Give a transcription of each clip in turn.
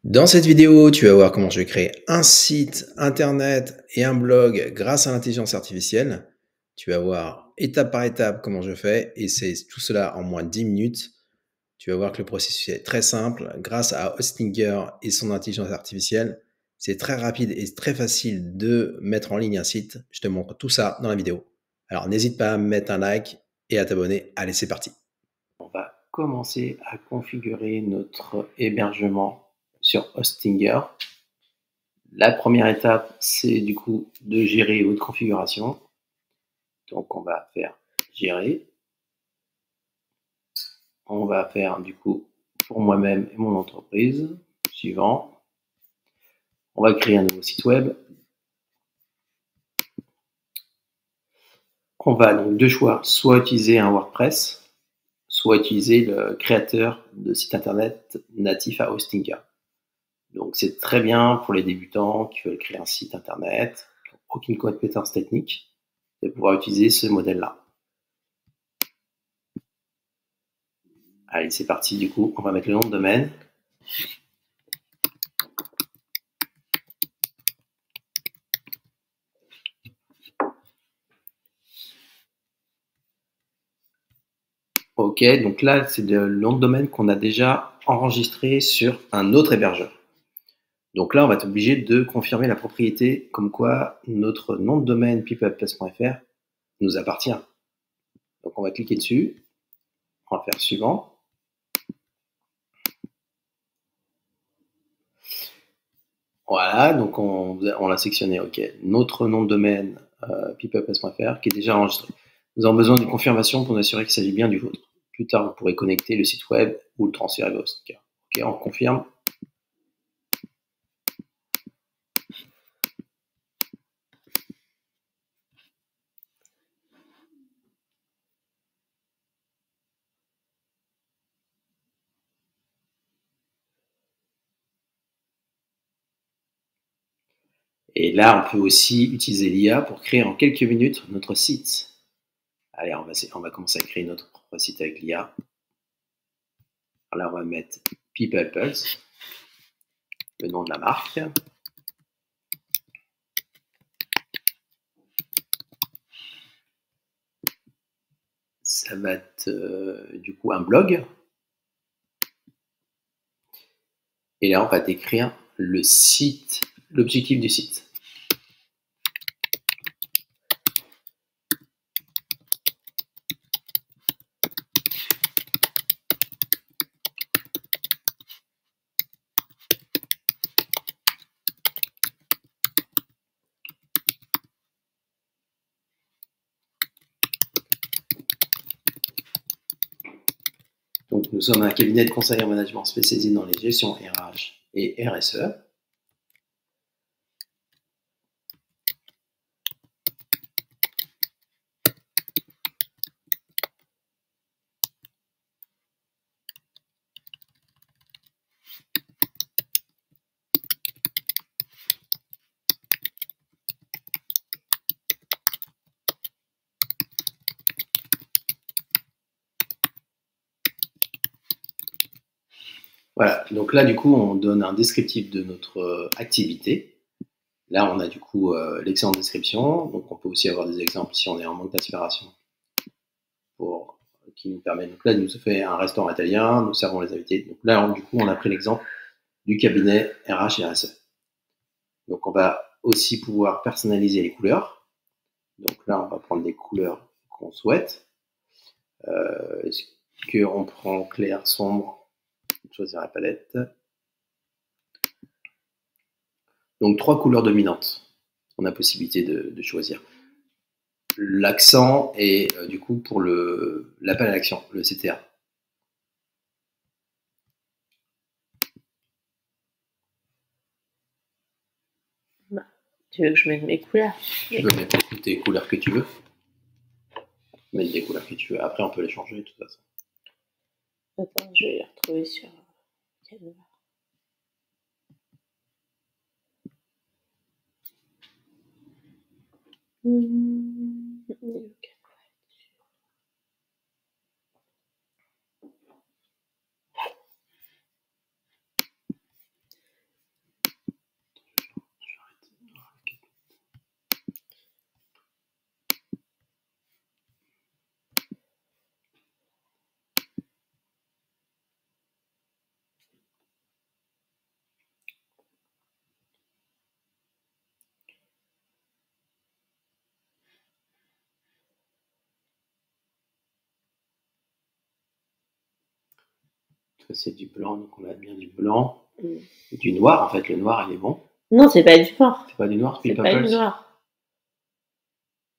Dans cette vidéo, tu vas voir comment je vais créer un site internet et un blog grâce à l'intelligence artificielle. Tu vas voir étape par étape comment je fais et c'est tout cela en moins de 10 minutes. Tu vas voir que le processus est très simple. Grâce à Hostinger et son intelligence artificielle, c'est très rapide et très facile de mettre en ligne un site. Je te montre tout ça dans la vidéo. Alors n'hésite pas à mettre un like et à t'abonner. Allez, c'est parti. On va commencer à configurer notre hébergement sur Hostinger. La première étape, c'est du coup de gérer votre configuration. Donc on va faire gérer. On va faire du coup pour moi-même et mon entreprise. Suivant. On va créer un nouveau site web. On va donc deux choix, soit utiliser un WordPress, soit utiliser le créateur de site internet natif à Hostinger. Donc c'est très bien pour les débutants qui veulent créer un site internet, qui n'ont aucune compétence technique, de pouvoir utiliser ce modèle-là. Allez, c'est parti du coup, on va mettre le nom de domaine. Ok, donc là c'est le nom de domaine qu'on a déjà enregistré sur un autre hébergeur. Donc là on va être obligé de confirmer la propriété comme quoi notre nom de domaine peopleplus.fr nous appartient. Donc on va cliquer dessus, on va faire suivant. Voilà, donc on l'a sectionné, ok. Notre nom de domaine peopleplus.fr qui est déjà enregistré. Nous avons besoin d'une confirmation pour nous assurer qu'il s'agit bien du vôtre. Plus tard, vous pourrez connecter le site web ou le transférer vers Hostinger. Ok, on confirme. Et là, on peut aussi utiliser l'IA pour créer en quelques minutes notre site. Allez, on va commencer à créer notre propre site avec l'IA. Là, on va mettre peopleplus, le nom de la marque. Ça va être du coup un blog. Et là, on va décrire le site, l'objectif du site. Donc, nous sommes un cabinet de conseil en management spécialisé dans les gestions RH et RSE. Voilà, donc là, du coup, on donne un descriptif de notre activité. Là, on a du coup l'excellente description. Donc, on peut aussi avoir des exemples si on est en manque d'inspiration pour qui nous permet. Donc là, il nous fait un restaurant italien, nous servons les invités. Donc là, du coup, on a pris l'exemple du cabinet RH et RSE. Donc, on va aussi pouvoir personnaliser les couleurs. Donc là, on va prendre les couleurs qu'on souhaite. Est-ce qu'on prend clair, sombre? Choisir la palette. Donc 3 couleurs dominantes. On a possibilité de choisir. L'accent et du coup pour l'appel à l'action, le CTA. Tu veux que je mette mes couleurs? Tu peux mettre toutes les couleurs que tu veux. Mettre les couleurs que tu veux. Après, on peut les changer de toute façon. Attends, je vais les retrouver sur Canva. Ça, c'est du blanc, donc on a bien du blanc. Mm. Et du noir, en fait, le noir, il est bon. Non, c'est pas du noir. C'est pas du noir, C'est People pas du Pulse. noir.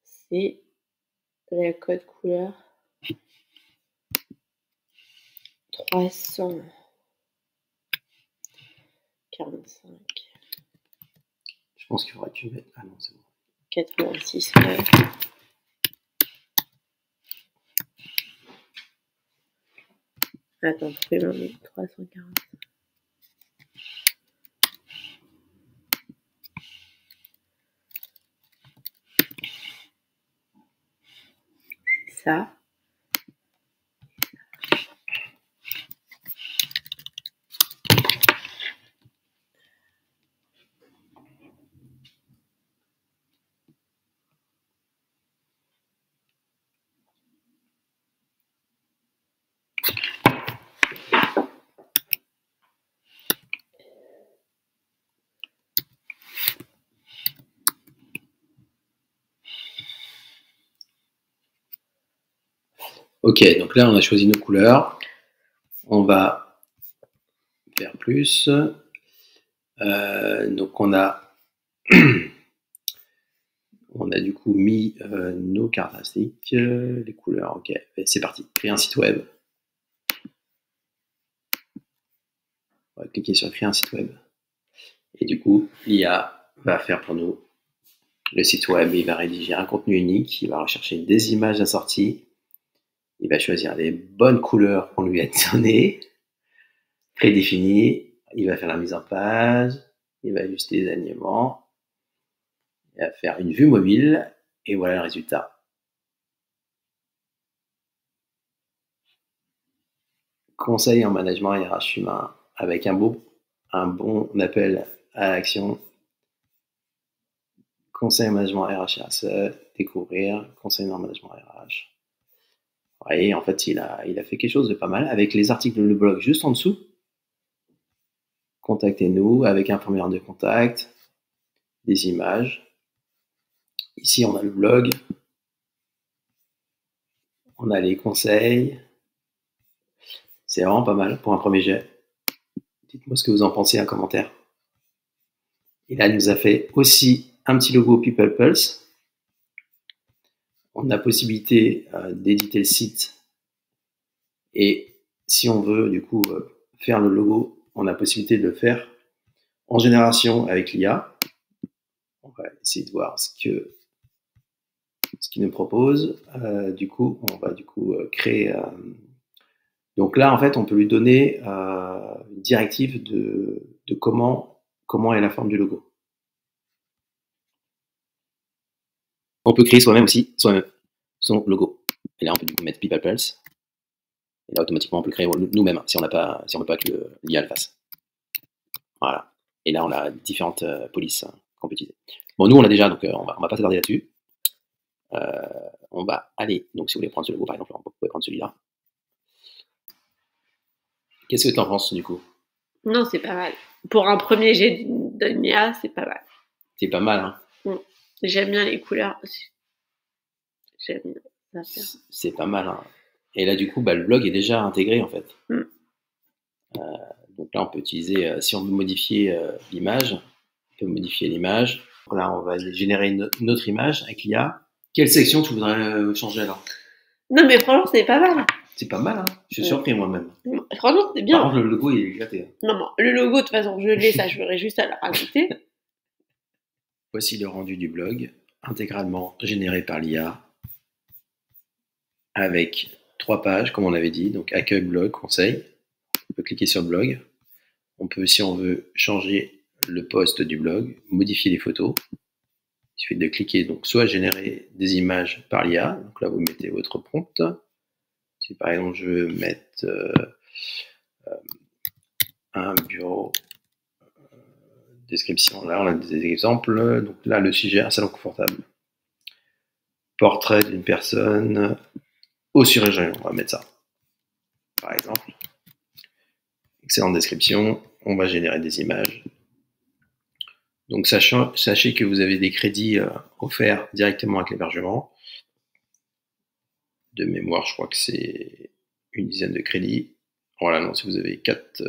C'est la code couleur 345 Je pense qu'il faudrait que tu mettes. Ah non, c'est bon. 86. Attends, pourquoi il m'a mis 340? C'est ça. Ok, donc là, on a choisi nos couleurs. On va faire plus. Donc on a du coup mis nos caractéristiques, les couleurs. Ok, c'est parti. Créer un site web. On va cliquer sur créer un site web. Et du coup, l'IA va faire pour nous le site web. Il va rédiger un contenu unique. Il va rechercher des images assorties. Il va choisir les bonnes couleurs qu'on lui a données, prédéfinies. Il va faire la mise en page. Il va ajuster les alignements. Il va faire une vue mobile. Et voilà le résultat. Conseil en management RH humain avec un bon appel à l'action. Conseil en management RH RSE, découvrir, conseil en management RH. Et en fait, il a fait quelque chose de pas mal avec les articles de le blog juste en dessous. Contactez-nous avec un formulaire de contact, des images. Ici, on a le blog. On a les conseils. C'est vraiment pas mal pour un premier jet. Dites-moi ce que vous en pensez en commentaire. Et là, il nous a fait aussi un petit logo People Pulse. On a possibilité d'éditer le site. Et si on veut, du coup, faire le logo, on a possibilité de le faire en génération avec l'IA. On va essayer de voir ce qu'il nous propose. Du coup, on va créer. Donc là, en fait, on peut lui donner une directive de comment est la forme du logo. On peut créer soi-même aussi son logo. Et là, on peut du coup mettre People Pulse. Et là, automatiquement, on peut le créer nous-mêmes si on ne veut pas que l'IA le fasse. Voilà. Et là, on a différentes polices qu'on peut utiliser. Bon, nous, on l'a déjà, donc on va pas s'attarder là-dessus. On va aller, donc si vous voulez prendre ce logo, par exemple, vous pouvez prendre celui-là. Qu'est-ce que tu en penses, du coup? Non, c'est pas mal. Pour un premier jet d'IA, c'est pas mal. C'est pas mal, hein? J'aime bien les couleurs aussi. J'aime bien. C'est pas mal, hein? Et là, du coup, le blog est déjà intégré, en fait. Donc là, on peut utiliser, si on veut modifier l'image, on peut modifier l'image. Là, on va générer une autre image avec l'IA. Quelle section tu voudrais changer alors? Non, mais franchement, c'est pas mal. C'est pas mal, hein? Je suis surpris moi-même. Franchement, c'est bien. Par contre, le logo, il est éclaté. Non, le logo, de toute façon, je l'ai, ça, je ferai juste à la rajouter. Voici le rendu du blog, intégralement généré par l'IA, avec 3 pages, comme on avait dit, donc accueil, blog, conseil. On peut cliquer sur le blog. On peut, si on veut, changer le post du blog, modifier les photos. Il suffit de cliquer, donc soit générer des images par l'IA, donc là vous mettez votre prompt. Si par exemple je veux mettre un bureau, description, là on a des exemples, donc là le sujet, un salon confortable. Portrait d'une personne au surrégional, on va mettre ça, par exemple. Excellente description, on va générer des images. Donc sachez que vous avez des crédits offerts directement avec l'hébergement. De mémoire, je crois que c'est une dizaine de crédits. Voilà, non, si vous avez 4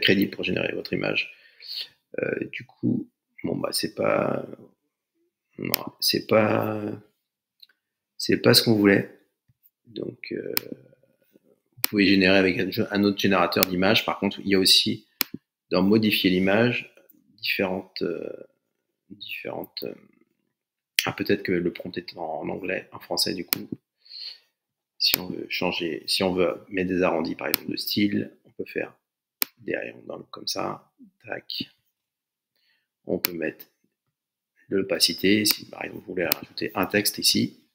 crédits pour générer votre image, du coup, bon, bah, c'est pas ce qu'on voulait. Donc, vous pouvez générer avec un autre générateur d'image. Par contre, il y a aussi, dans modifier l'image, différentes peut-être que le prompt est en anglais, en français, du coup. Si on veut changer, si on veut mettre des arrondis, par exemple, de style, on peut faire des rayons comme ça. Tac. On peut mettre de l'opacité. Si, par exemple, vous voulez rajouter un texte ici,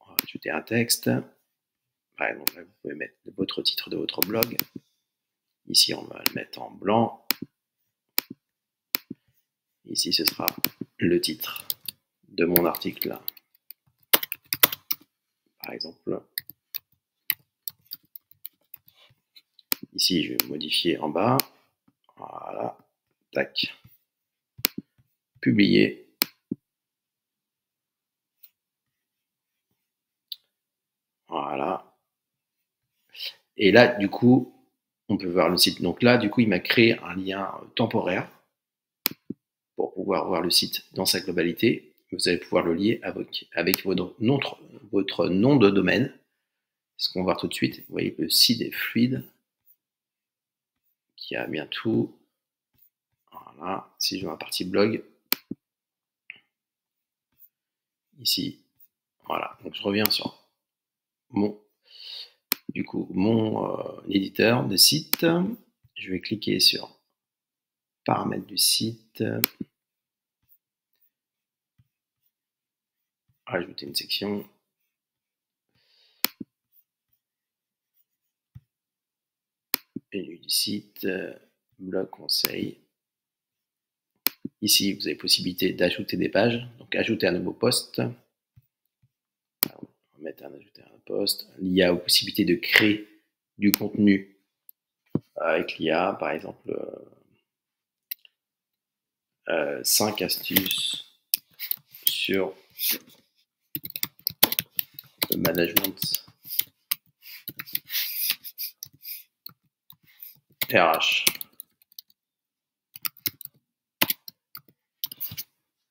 on va rajouter un texte. Par exemple, là, vous pouvez mettre votre titre de votre blog. Ici, on va le mettre en blanc. Ici, ce sera le titre de mon article. Par exemple, ici, je vais modifier en bas. Voilà. Tac. Publier. Voilà. Et là, du coup, on peut voir le site. Donc là, du coup, il m'a créé un lien temporaire pour pouvoir voir le site dans sa globalité. Vous allez pouvoir le lier avec votre nom de domaine. Ce qu'on va voir tout de suite. Vous voyez, le site est fluide. Qui a bien tout. Voilà. Si je vais dans la partie blog. Ici. Voilà. Donc je reviens sur mon éditeur de site. Je vais cliquer sur paramètres du site. Ajouter une section. Menu du site, blog conseil. Ici, vous avez possibilité d'ajouter des pages. Donc, ajouter un nouveau post. Alors, on va mettre ajouter un post. Il y a possibilité de créer du contenu avec l'IA, par exemple 5 astuces sur le management RH.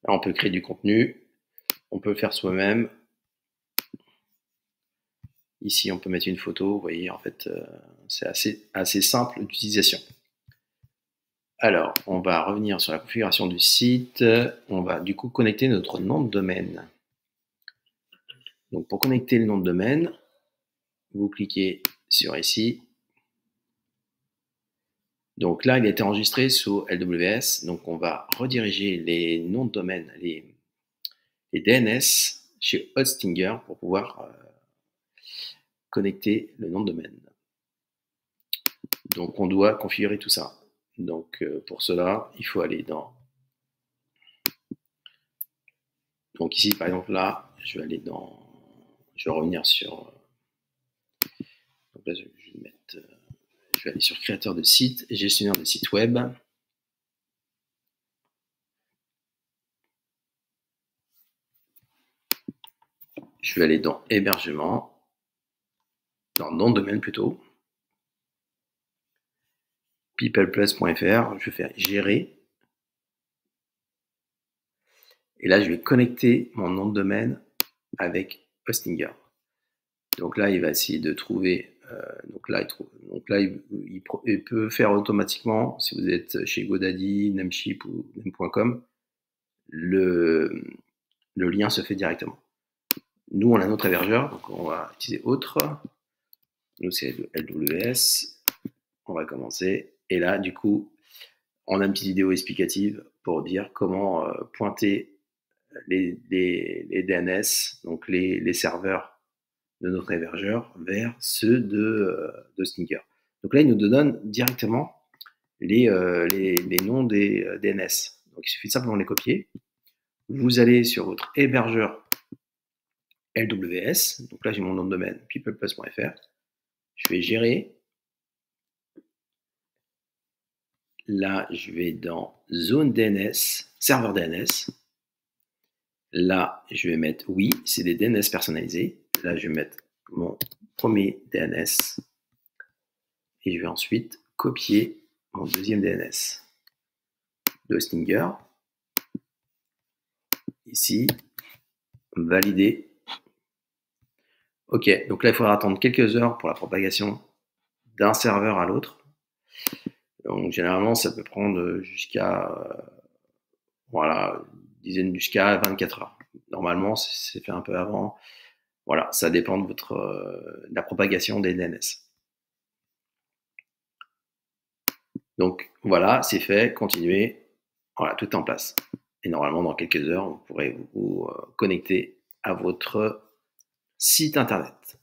Là, on peut créer du contenu. On peut le faire soi-même. Ici, on peut mettre une photo. Vous voyez, en fait, c'est assez simple d'utilisation. Alors, on va revenir sur la configuration du site. On va du coup connecter notre nom de domaine. Donc, pour connecter le nom de domaine, vous cliquez sur ici. Donc là, il a été enregistré sous LWS. Donc, on va rediriger les noms de domaine, les DNS chez Hostinger pour pouvoir connecter le nom de domaine. Donc, on doit configurer tout ça. Donc, pour cela, il faut aller dans... Donc ici, par exemple, là, je vais revenir sur... Donc là, je vais aller sur créateur de site, gestionnaire de site web. Je vais aller dans hébergement, dans nom de domaine plutôt. peopleplus.fr, je vais faire gérer. Et là, je vais connecter mon nom de domaine avec Hostinger. Donc là, il va essayer de trouver. Donc là, il peut faire automatiquement, si vous êtes chez GoDaddy, Namecheap ou Nem.com, le lien se fait directement. Nous, on a notre hébergeur, donc on va utiliser autre. Nous, c'est LWS. On va commencer. Et là, du coup, on a une petite vidéo explicative pour dire comment pointer les DNS, donc les serveurs de notre hébergeur, vers ceux de Hostinger. Donc là, il nous donne directement les noms des DNS. Donc il suffit simplement de les copier. Vous allez sur votre hébergeur LWS. Donc là, j'ai mon nom de domaine peopleplus.fr. Je vais gérer. Là, je vais dans zone DNS, serveur DNS. Là, je vais mettre oui, c'est des DNS personnalisés. Là, je vais mettre mon premier DNS. et je vais ensuite copier mon deuxième DNS de Stinger. Ici, valider. Ok, donc là, il faudra attendre quelques heures pour la propagation d'un serveur à l'autre. Donc, généralement, ça peut prendre jusqu'à, voilà, jusqu'à 24 heures. Normalement, c'est fait un peu avant. Voilà, ça dépend de de la propagation des DNS. Donc, voilà, c'est fait. Continuez. Voilà, tout est en place. Et normalement, dans quelques heures, vous pourrez vous connecter à votre site internet.